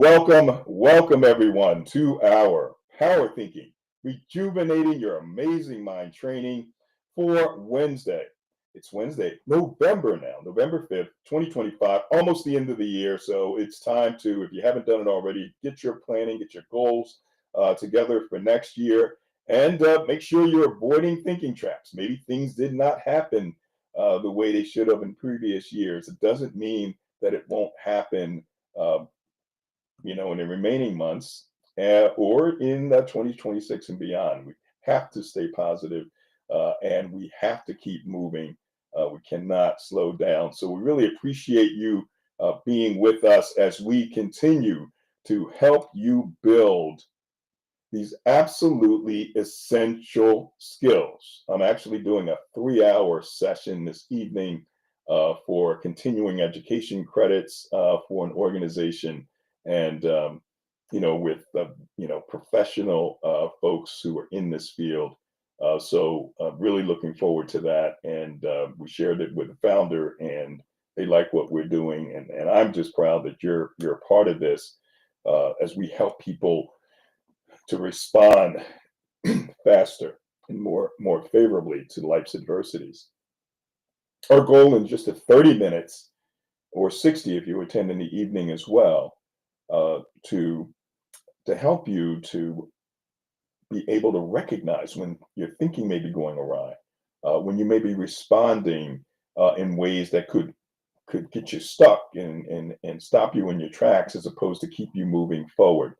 Welcome everyone to our Power Thinking, rejuvenating your amazing mind training for Wednesday. It's Wednesday, November now, November 5th, 2025, almost the end of the year. So it's time to, if you haven't done it already, get your planning, get your goals together for next year, and make sure you're avoiding thinking traps. Maybe things did not happen the way they should have in previous years. It doesn't mean that it won't happen uh, in the remaining months or in 2026 and beyond. We have to stay positive, and we have to keep moving. We cannot slow down. So we really appreciate you being with us as we continue to help you build these absolutely essential skills. I'm actually doing a 3-hour session this evening for continuing education credits for an organization, and with professional folks who are in this field. So really looking forward to that. And we shared it with the founder, and they like what we're doing, and I'm just proud that you're a part of this as we help people to respond faster and more favorably to life's adversities. Our goal in just 30 minutes or 60 if you attend in the evening as well, to help you to be able to recognize when your thinking may be going awry, when you may be responding in ways that could get you stuck and stop you in your tracks as opposed to keep you moving forward.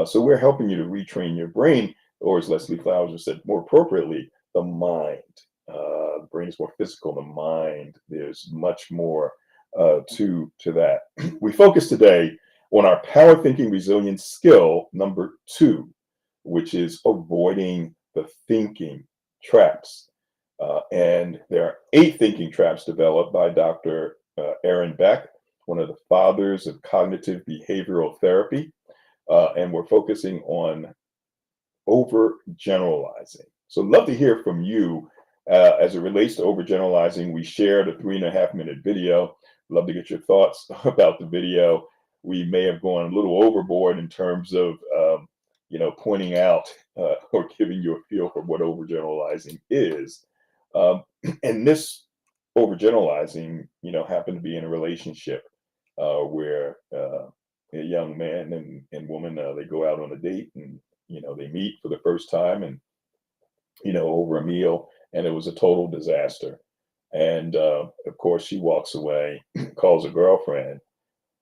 So we're helping you to retrain your brain, or as Leslie Flowers has said more appropriately, the mind. The brain is more physical than mind. There's much more to that. We focus today on our power thinking resilience skill number 2, which is avoiding the thinking traps. And there are 8 thinking traps developed by Dr. Aaron Beck, one of the fathers of cognitive behavioral therapy. And we're focusing on overgeneralizing. So I'd love to hear from you as it relates to overgeneralizing. We shared a 3.5-minute video. Love to get your thoughts about the video. We may have gone a little overboard in terms of pointing out or giving you a feel for what overgeneralizing is. And this overgeneralizing, happened to be in a relationship where a young man and woman, they go out on a date, and they meet for the first time, and over a meal, and it was a total disaster. And of course she walks away, calls a girlfriend,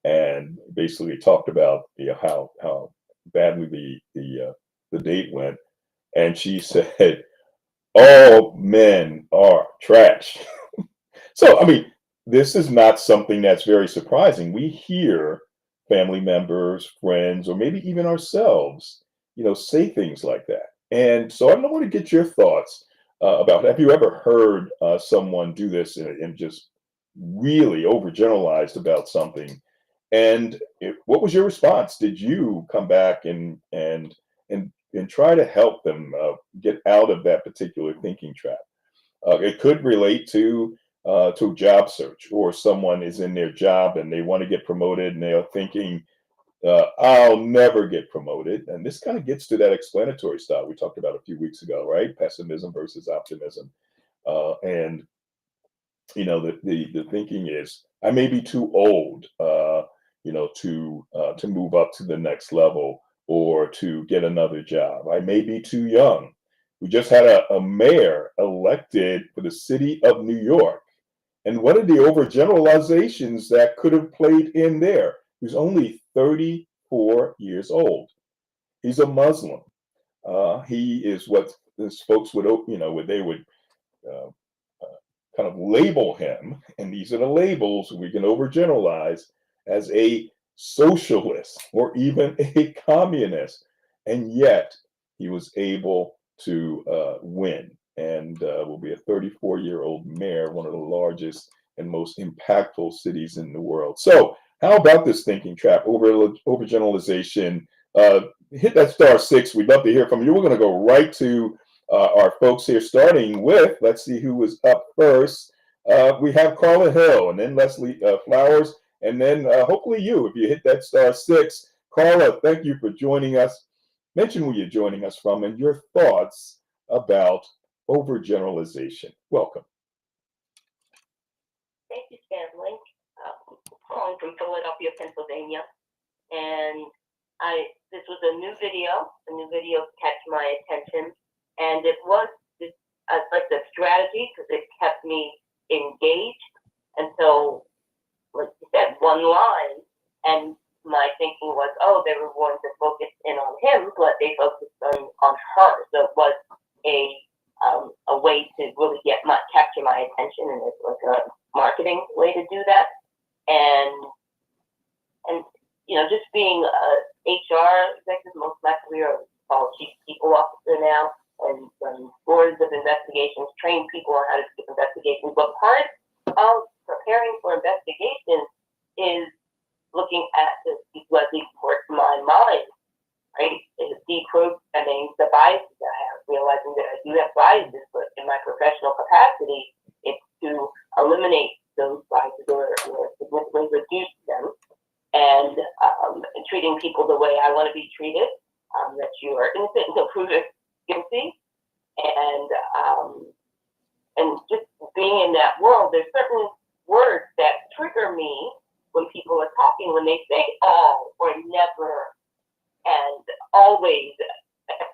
and basically talked about how badly the date went. And she said, all men are trash. So I mean, this is not something that's very surprising. We hear family members, friends, or maybe even ourselves, say things like that. And so I want to get your thoughts about, have you ever heard someone do this and just really overgeneralized about something? And what was your response? Did you come back and try to help them get out of that particular thinking trap? It could relate to job search, or someone is in their job and they want to get promoted, and they're thinking, I'll never get promoted. And this kind of gets to that explanatory style we talked about a few weeks ago, right? Pessimism versus optimism. And the thinking is, I may be too old, to move up to the next level or to get another job. I may be too young. We just had a mayor elected for the city of New York. And what are the overgeneralizations that could have played in there? He's only 34 years old. He's a Muslim. He is what these folks would, what they would uh, kind of label him, and these are the labels we can overgeneralize, as a socialist or even a communist. And yet he was able to win, and will be a 34-year-old mayor, one of the largest and most impactful cities in the world. So how about this thinking trap, overgeneralization? Hit that *6. We'd love to hear from you. We're going to go right to our folks here, starting with, let's see who was up first. We have Carla Hill, and then Leslie Flowers, and then hopefully you, if you hit that *6. Carla, thank you for joining us. Mention where you're joining us from and your thoughts about overgeneralization. Welcome. Thank you, Stanley. Calling from Philadelphia, Pennsylvania, and this was a new video. A new video catch my attention, and it was like the strategy because it kept me engaged. And so, like you said, one line, and my thinking was, oh, they were going to focus in on him, but they focused on her. So it was a way to really capture my attention, and it's like a marketing way to do that. And just being a HR executive, most of my career, I was called chief people officer now, and done scores of investigations, trained people on how to do investigations. But part of preparing for investigation is looking at the work in my mind, right? Is deprogramming the biases I have, realizing that I do have biases, but in my professional capacity, it's to eliminate those biases or significantly reduce them, and treating people the way I want to be treated, that you are innocent until proven guilty, and just being in that world, there's certain words that trigger me when people are talking, when they say all or never and always.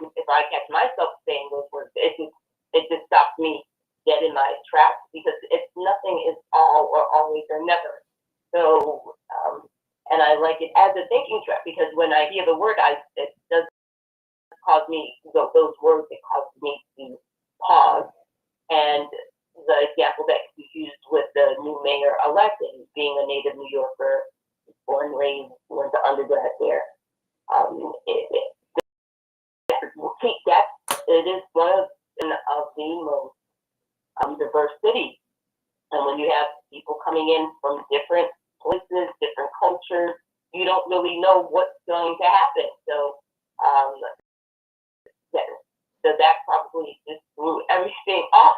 If I catch myself saying those words, it just stops me dead in my tracks, because it's nothing is all or always or never. So, and I like it as a thinking track, because when I hear the word, it does cause me, those words, it causes me to pause. And the example that you used with the new mayor-elect, and being a native New Yorker, born and raised, went to undergrad there, it is one of the most diverse cities. And when you have people coming in from different places, different cultures, you don't really know what's going to happen. So that probably just threw everything off.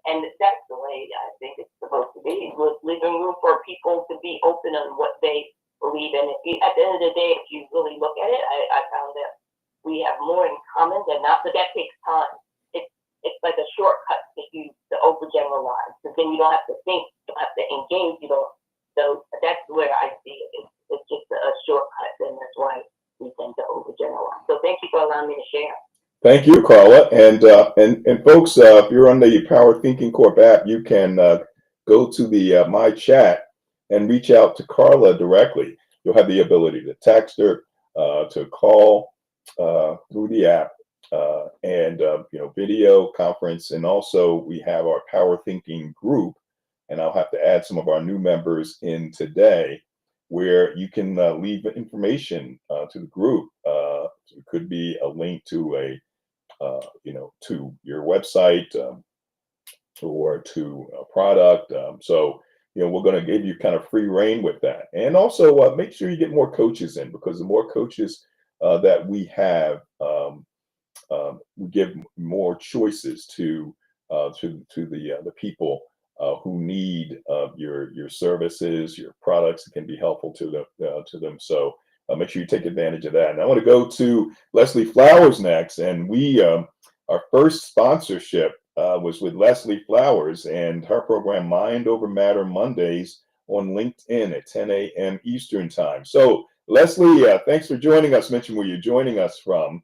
And that's the way I think it's supposed to be, with leaving room for people to be open on what they believe in. At the end of the day, if you really look at it, I found that we have more in common than not, but that takes time. It's like a shortcut to overgeneralize, because then you don't have to think, you don't have to engage, you don't. So that's where I see it. It's just a shortcut, and that's why we tend to overgeneralize. So thank you for allowing me to share. Thank you, Carla. And folks, if you're on the PowerThinking Corp app, you can go to the My Chat and reach out to Carla directly. You'll have the ability to text her, to call through the app, and video conference. And also we have our PowerThinking group, and I'll have to add some of our new members in today, where you can leave information to the group. It could be a link to to your website, or to a product. So we're going to give you kind of free reign with that. And also make sure you get more coaches in, because the more coaches that we have, we give more choices to the people who need your services, your products that can be helpful to them. So make sure you take advantage of that. And I want to go to Leslie Flowers next. And our first sponsorship was with Leslie Flowers and her program Mind Over Matter Mondays on LinkedIn at 10 a.m. Eastern Time. So Leslie, thanks for joining us. Mention where you're joining us from,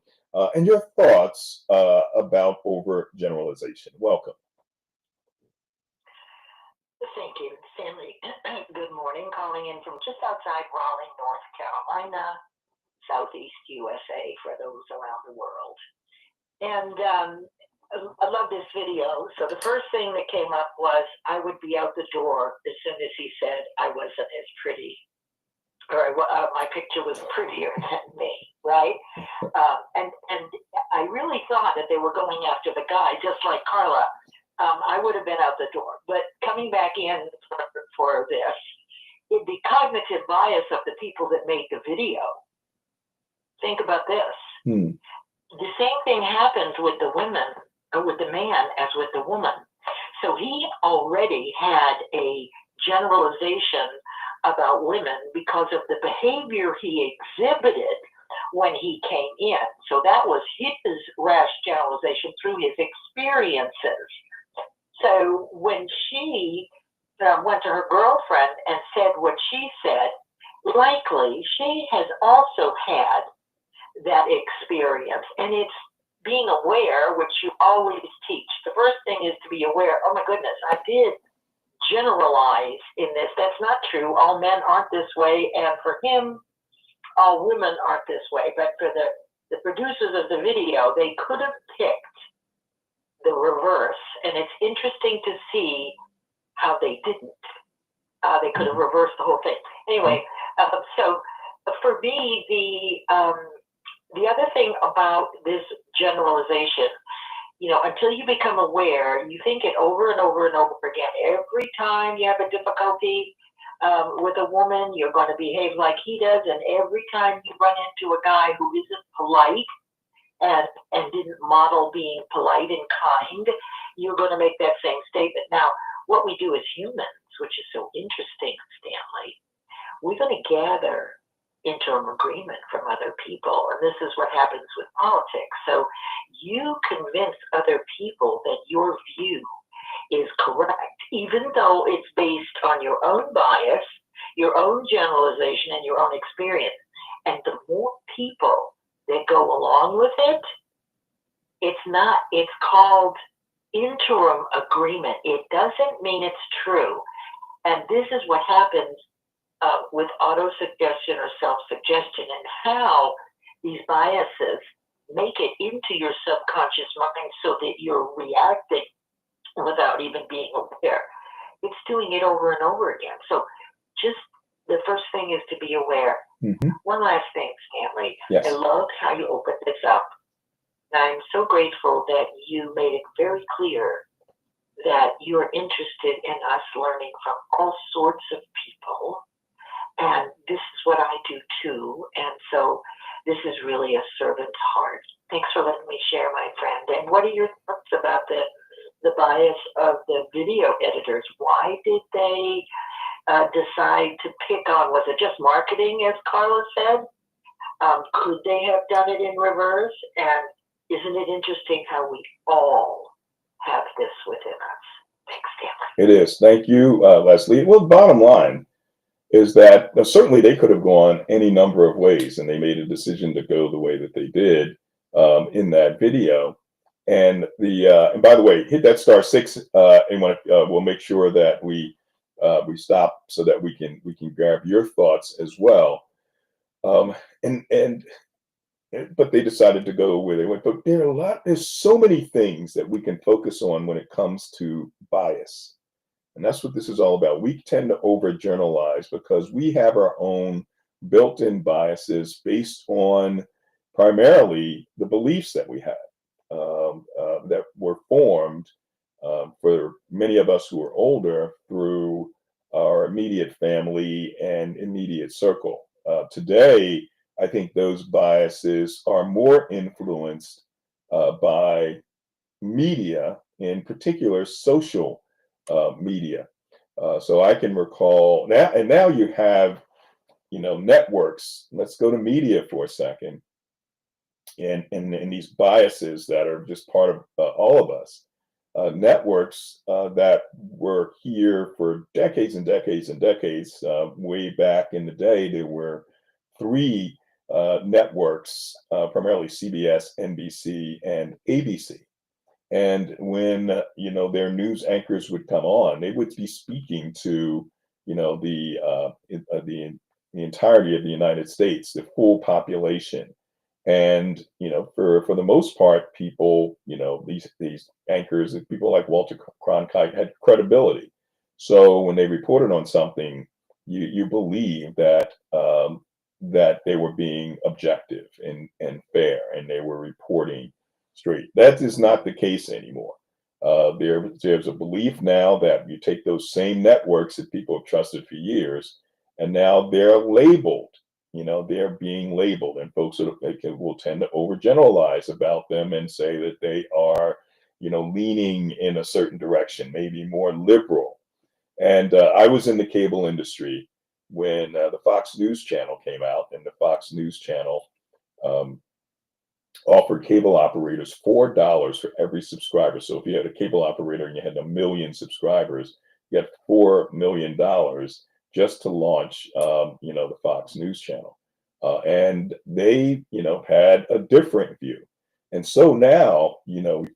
and your thoughts about overgeneralization. Welcome. Thank you, Stanley. Good morning. Calling in from just outside Raleigh, North Carolina, Southeast USA, for those around the world. And I love this video. So the first thing that came up was I would be out the door as soon as he said I wasn't as pretty, or my picture was prettier than me, right? And I really thought that they were going after the guy, just like Carla. I would have been out the door. But coming back in for this, the cognitive bias of the people that made the video. Think about this. The same thing happens with the women, or with the man, as with the woman. So he already had a generalization about women because of the behavior he exhibited when he came in. So that was his rash generalization through his experiences. So when she went to her girlfriend and said what she said, likely she has also had that experience. And it's being aware, which you always teach. The first thing is to be aware, oh my goodness, I did generalize in this. That's not true. All men aren't this way. And for him, all women aren't this way. But for the producers of the video, they could have picked the reverse. And it's interesting to see how they didn't. They could have reversed the whole thing. Anyway, so for me, the other thing about this generalization, until you become aware, you think it over and over and over again. Every time you have a difficulty with a woman, you're going to behave like he does. And every time you run into a guy who isn't polite and didn't model being polite and kind, you're going to make that same statement. Now, what we do as humans, which is so interesting, Stanley, we're going to gather interim agreement from other people. And this is what happens with politics. So you convince other people that your view is correct, even though it's based on your own bias, your own generalization, and your own experience. And the more people that go along with it, it's called interim agreement. It doesn't mean it's true. And this is what happens with auto-suggestion or self-suggestion, and how these biases make it into your subconscious mind so that you're reacting without even being aware. It's doing it over and over again. So just the first thing is to be aware. Mm-hmm. One last thing, Stanley. Yes. I love how you opened this up. And I'm so grateful that you made it very clear that you're interested in us learning from all sorts of people. And this is what I do too. And so this is really a servant's heart. Thanks for letting me share, my friend. And what are your thoughts about the bias of the video editors? Why did they decide to pick on, was it just marketing, as Carla said? Could they have done it in reverse? And isn't it interesting how we all have this within us? Thanks, Stanley. It is. Thank you, Leslie. Well, the bottom line is that certainly they could have gone any number of ways, and they made a decision to go the way that they did in that video. And and by the way, hit that *6, and we'll make sure that we stop so that we can grab your thoughts as well. But they decided to go where they went. But there's so many things that we can focus on when it comes to bias. And that's what this is all about. We tend to overgeneralize because we have our own built-in biases based on primarily the beliefs that we have that were formed for many of us who are older through our immediate family and immediate circle. Today, I think those biases are more influenced by media, in particular social media. So I can recall now you have, networks. Let's go to media for a second, and these biases that are just part of all of us. Networks that were here for decades and decades and decades. Way back in the day, there were 3 networks, primarily CBS, NBC, and ABC. And when their news anchors would come on, they would be speaking to the entirety of the United States, the full population. And for the most part, people, these anchors, people like Walter Cronkite, had credibility. So when they reported on something, you believe that that they were being objective and fair, and they were reporting straight. That is not the case anymore. There's a belief now that you take those same networks that people have trusted for years, and now they're labeled. They're being labeled, and folks will tend to overgeneralize about them and say that they are, leaning in a certain direction, maybe more liberal. And I was in the cable industry when the Fox News channel came out, and the Fox News channel um, offered cable operators $4 for every subscriber. So if you had a cable operator and you had 1 million subscribers, you got $4 million just to launch, the Fox News channel. And they, had a different view. And so now,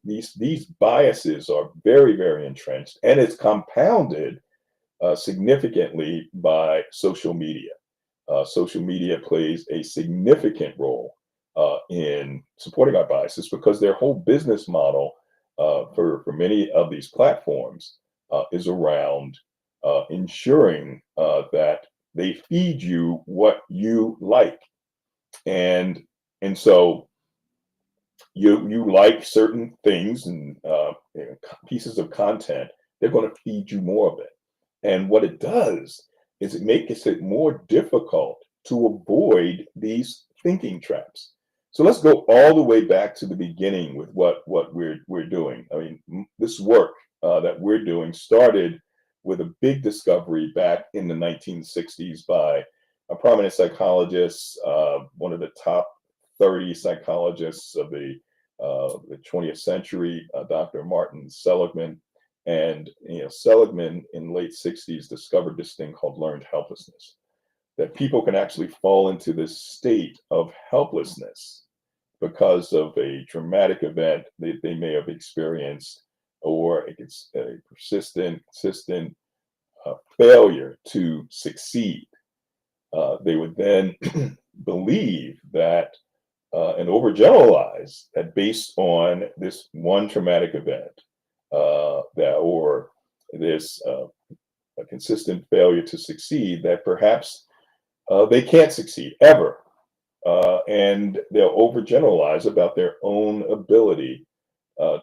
these biases are very, very entrenched, and it's compounded significantly by social media. Social media plays a significant role in supporting our biases because their whole business model for many of these platforms is around ensuring that they feed you what you like, and so you like certain things and pieces of content, they're going to feed you more of it. And what it does is it makes it more difficult to avoid these thinking traps. So let's go all the way back to the beginning with what we're doing. I mean, this work that we're doing started with a big discovery back in the 1960s by a prominent psychologist, one of the top 30 psychologists of the 20th century, Dr. Martin Seligman. And Seligman in the late 60s discovered this thing called learned helplessness, that people can actually fall into this state of helplessness because of a traumatic event that they may have experienced, or it's a consistent failure to succeed. They would then believe that and overgeneralize that based on this one traumatic event, or this a consistent failure to succeed, that perhaps they can't succeed ever, and they'll overgeneralize about their own ability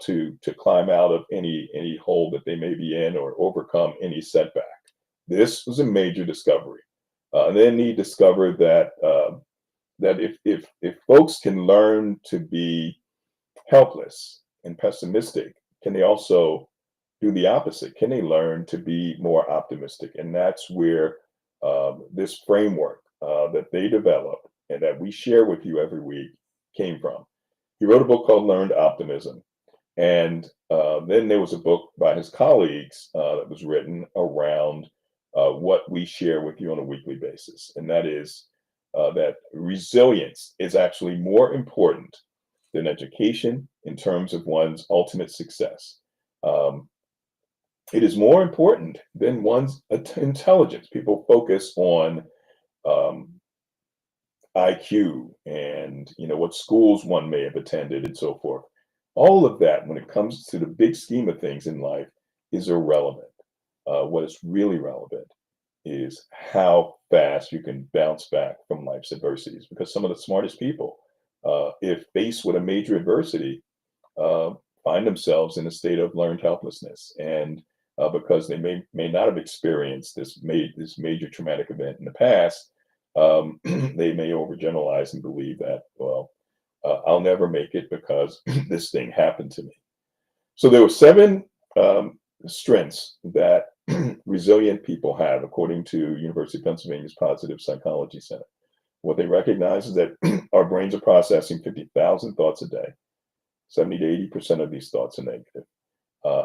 to climb out of any hole that they may be in or overcome any setback. This was a major discovery. And then he discovered that that if folks can learn to be helpless and pessimistic, can they also do the opposite? Can they learn to be more optimistic? And that's where this framework that they developed and that we share with you every week came from. He wrote a book called Learned Optimism. And then there was a book by his colleagues that was written around what we share with you on a weekly basis. And that is that resilience is actually more important than education in terms of one's ultimate success. It is more important than one's intelligence. People focus on IQ and what schools one may have attended and so forth. All of that, when it comes to the big scheme of things in life, is irrelevant. What is really relevant is how fast you can bounce back from life's adversities. Because some of the smartest people, if faced with a major adversity, find themselves in a state of learned helplessness, and because they may not have experienced this major traumatic event in the past, they may overgeneralize and believe that, well, I'll never make it because this thing happened to me. So there were 7 strengths that resilient people have, according to University of Pennsylvania's Positive Psychology Center. What they recognize is that our brains are processing 50,000 thoughts a day. 70 to 80% of these thoughts are negative.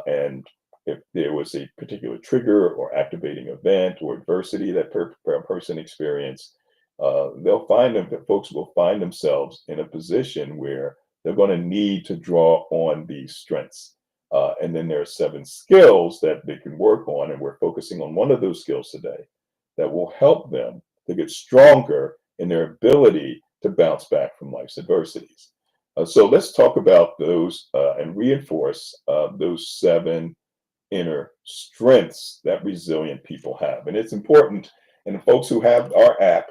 And if there was a particular trigger or activating event or adversity that a person experienced, folks will find themselves in a position where they're going to need to draw on these strengths. And then there are 7 skills that they can work on, and we're focusing on one of those skills today that will help them to get stronger in their ability to bounce back from life's adversities. So let's talk about those and reinforce those 7 inner strengths that resilient people have. And it's important, and the folks who have our app,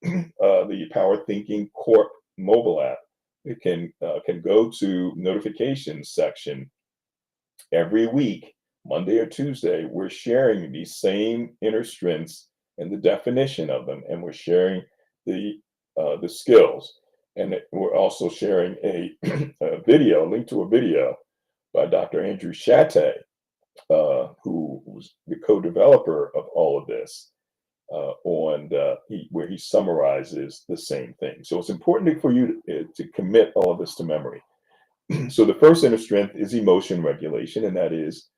the PowerThinking Corp mobile app, it can go to notifications section every week, Monday or Tuesday. We're sharing these same inner strengths and the definition of them, and we're sharing the skills. And we're also sharing a link to a video by Dr. Andrew Shatte, who was the co-developer of all of this. where he summarizes the same thing. So it's important for you to commit all of this to memory. So the first inner strength is emotion regulation, and that is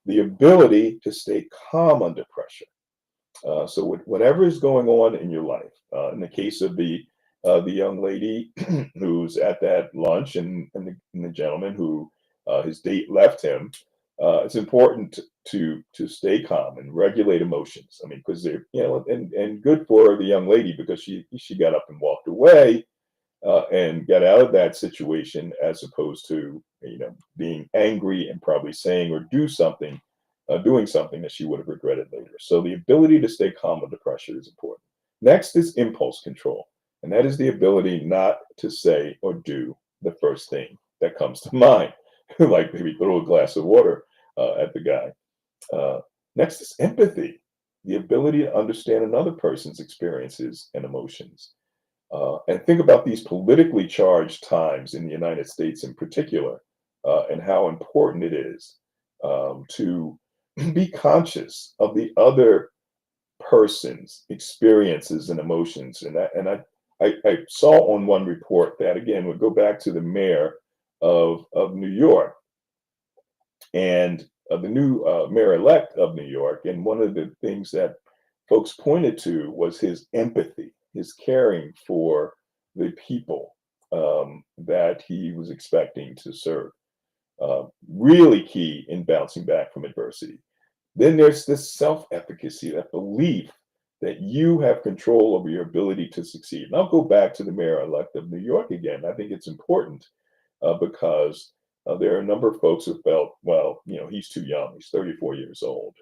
the ability to stay calm under pressure. So whatever is going on in your life, in the case of the young lady who's at that lunch, and the gentleman who his date left him, it's important to stay calm and regulate emotions. I mean, because they're, and good for the young lady, because she got up and walked away, and got out of that situation, as opposed to being angry and probably saying or doing something that she would have regretted later. So the ability to stay calm under pressure is important. Next is impulse control, and that is the ability not to say or do the first thing that comes to mind, like maybe throw a glass of water at the guy. Next is empathy, the ability to understand another person's experiences and emotions. And think about these politically charged times in the United States in particular, and how important it is to be conscious of the other person's experiences and emotions. And I saw on one report that, again, would go back to the mayor of New York, and the new mayor-elect of New York. And one of the things that folks pointed to was his empathy, his caring for the people that he was expecting to serve. Really key in bouncing back from adversity. Then there's this self-efficacy, that belief that you have control over your ability to succeed. And I'll go back to the mayor-elect of New York again. I think it's important because there are a number of folks who felt, well, he's too young. He's 34 years old,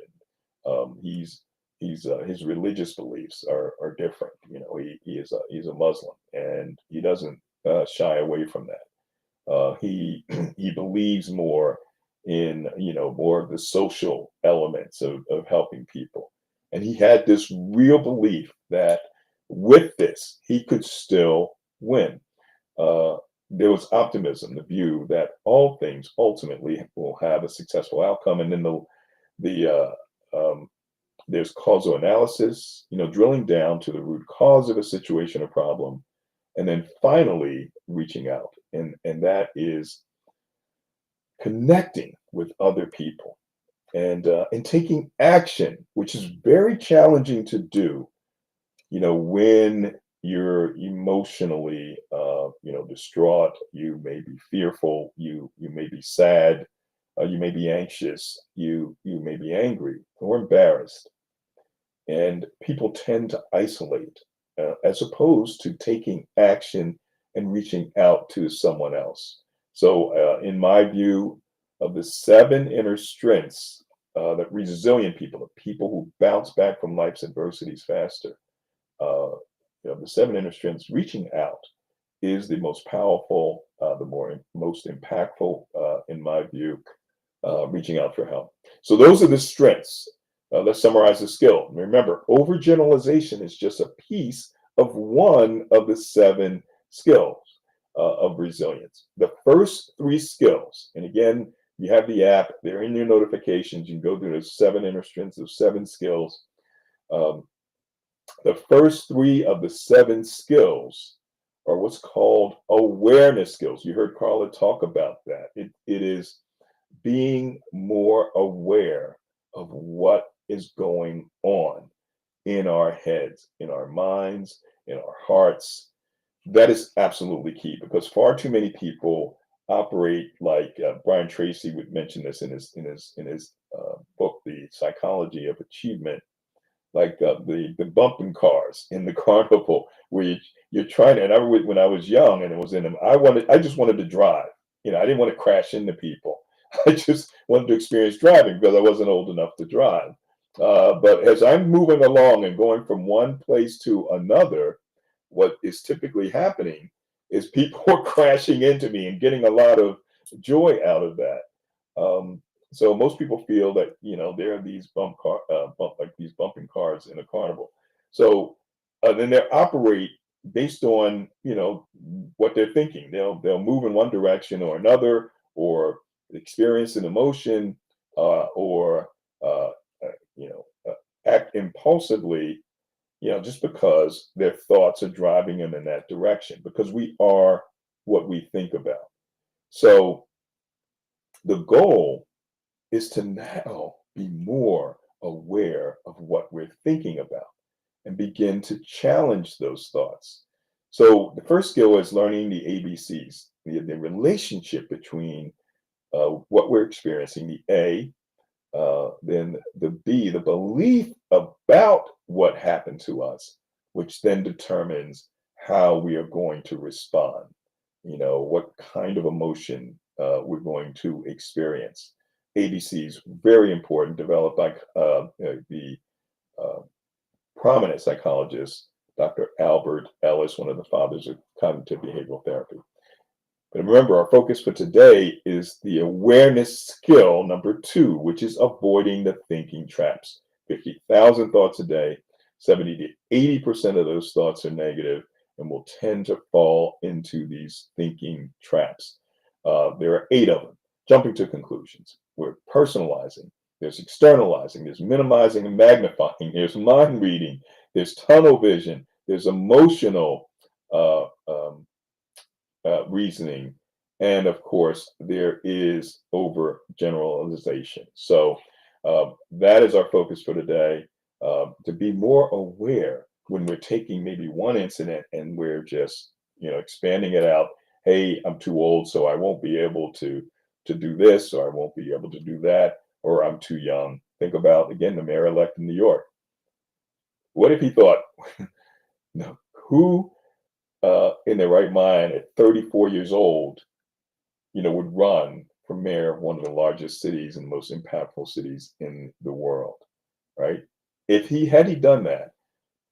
and his religious beliefs are different. He's a Muslim, and he doesn't shy away from that. He he believes more in more of the social elements of helping people, and he had this real belief that with this he could still win. There was optimism, the view that all things ultimately will have a successful outcome, and then there's causal analysis, drilling down to the root cause of a situation or problem, and then finally reaching out, and that is connecting with other people, and taking action, which is very challenging to do, when you're emotionally distraught. You may be fearful, you may be sad, you may be anxious, you may be angry or embarrassed, and people tend to isolate, as opposed to taking action and reaching out to someone else. So in my view, of the 7 inner strengths, that resilient people, the people who bounce back from life's adversities faster, the 7 inner strengths, reaching out is the most powerful, most impactful, in my view, reaching out for help. So those are the strengths. Let's summarize the skill. Remember, overgeneralization is just a piece of one of the 7 skills of resilience. The first 3 skills, and again, you have the app, they're in your notifications. You can go through the 7 inner strengths of 7 skills. The first 3 of the 7 skills are what's called awareness skills. You heard Carla talk about that. It is being more aware of what is going on in our heads, in our minds, in our hearts. That is absolutely key, because far too many people operate like Brian Tracy would mention this in his book, The Psychology of Achievement, like the bumping cars in the carnival, where you're trying to. And when I was young and it was in them, I just wanted to drive. I didn't want to crash into people. I just wanted to experience driving because I wasn't old enough to drive. But as I'm moving along and going from one place to another, what is typically happening is people are crashing into me and getting a lot of joy out of that. So most people feel that there are these these bumping cars in a carnival. So then they operate based on what they're thinking. They'll move in one direction or another, or experience an emotion, or act impulsively just because their thoughts are driving them in that direction, because we are what we think about. So the goal is to now be more aware of what we're thinking about and begin to challenge those thoughts. So the first skill is learning the ABCs, the relationship between what we're experiencing, the A, then the B, the belief about what happened to us, which then determines how we are going to respond, what kind of emotion we're going to experience. ABCs, very important, developed by the uh, prominent psychologist, Dr. Albert Ellis, one of the fathers of cognitive behavioral therapy. But remember, our focus for today is the awareness skill number 2, which is avoiding the thinking traps. 50,000 thoughts a day, 70 to 80% of those thoughts are negative and will tend to fall into these thinking traps. There are 8 of them. Jumping to conclusions. We're personalizing. There's externalizing. There's minimizing and magnifying. There's mind reading. There's tunnel vision. There's emotional reasoning. And of course, there is overgeneralization. So that is our focus for today, to be more aware when we're taking maybe one incident and we're just, expanding it out. Hey, I'm too old, so I won't be able to do this, or I won't be able to do that, or I'm too young. Think about, again, the mayor-elect in New York. What if he thought, no, who in their right mind at 34 years old, would run for mayor of one of the largest cities and most impactful cities in the world, right? If he done that,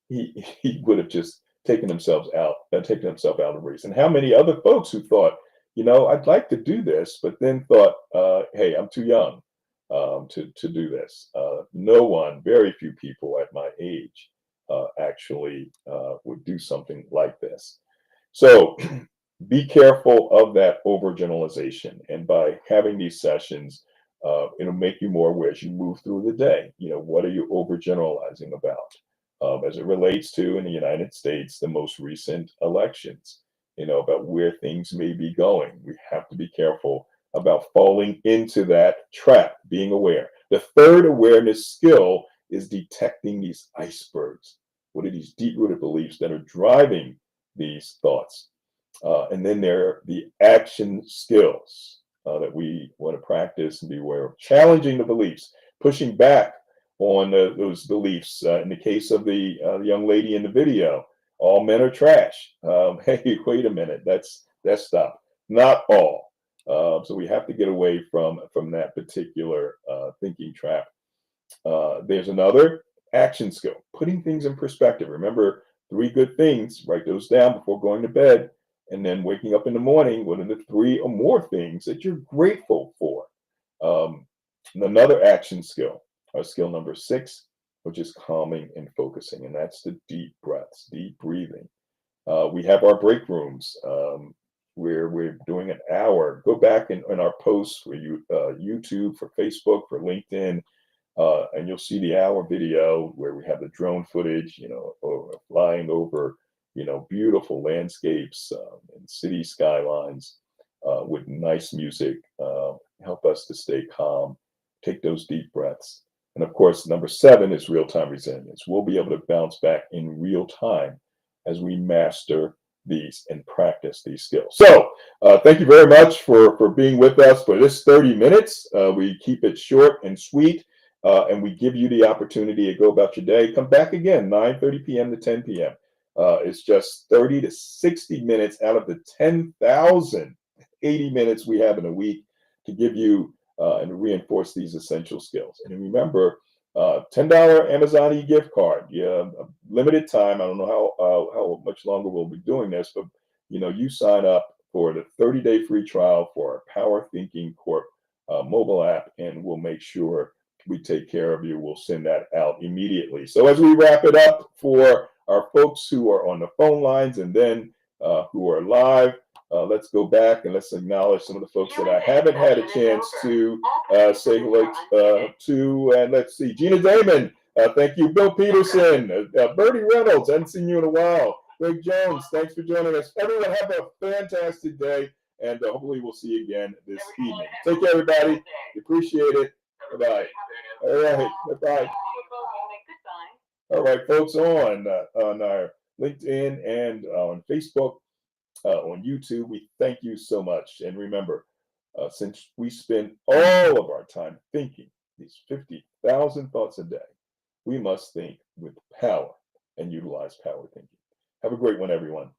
he would have just taken himself out of the race. And how many other folks who thought, I'd like to do this, but then thought, hey, I'm too young to do this. No one, very few people at my age actually would do something like this. So be careful of that overgeneralization. And by having these sessions, it'll make you more aware as you move through the day. What are you overgeneralizing about? As it relates to, in the United States, the most recent elections, about where things may be going. We have to be careful about falling into that trap, being aware. The third awareness skill is detecting these icebergs. What are these deep-rooted beliefs that are driving these thoughts? And then there are the action skills that we want to practice and be aware of. Challenging the beliefs, pushing back on those beliefs. In the case of the young lady in the video, all men are trash. Hey, wait a minute, that's stop. Not all. So we have to get away from that particular thinking trap. There's another action skill, putting things in perspective. Remember, 3 good things, write those down before going to bed. And then waking up in the morning, what are the 3 or more things that you're grateful for? Another action skill, our skill number 6, which is calming and focusing. And that's the deep breaths, deep breathing. We have our break rooms where we're doing an hour. Go back in our posts for YouTube, for Facebook, for LinkedIn, and you'll see the hour video where we have the drone footage, flying over beautiful landscapes and city skylines with nice music. Help us to stay calm, take those deep breaths. And of course, number 7 is real-time resilience. We'll be able to bounce back in real time as we master these and practice these skills. So thank you very much for being with us for this 30 minutes. We keep it short and sweet, and we give you the opportunity to go about your day. Come back again, 9:30 p.m. to 10 p.m. It's just 30 to 60 minutes out of the 10,080 minutes we have in a week to give you and reinforce these essential skills. And remember, $10 Amazon e-gift card. Yeah, limited time. I don't know how much longer we'll be doing this, but you sign up for the 30-day free trial for our PowerThinking Corp mobile app, and we'll make sure we take care of you. We'll send that out immediately. So as we wrap it up for our folks who are on the phone lines and then who are live, let's go back and let's acknowledge some of the folks that I haven't had a chance to say hello to. And let's see, Gina Damon, Thank you, Bill Peterson, Bertie Reynolds. I haven't seen you in a while. Greg Jones, thanks for joining us. Everyone, have a fantastic day, and hopefully we'll see you again this evening. Take care, everybody. Appreciate it. Bye-bye. All right. Bye-bye. All right, folks, on our LinkedIn and on Facebook, on YouTube, we thank you so much. And remember, since we spend all of our time thinking these 50,000 thoughts a day, we must think with power and utilize power thinking. Have a great one, everyone.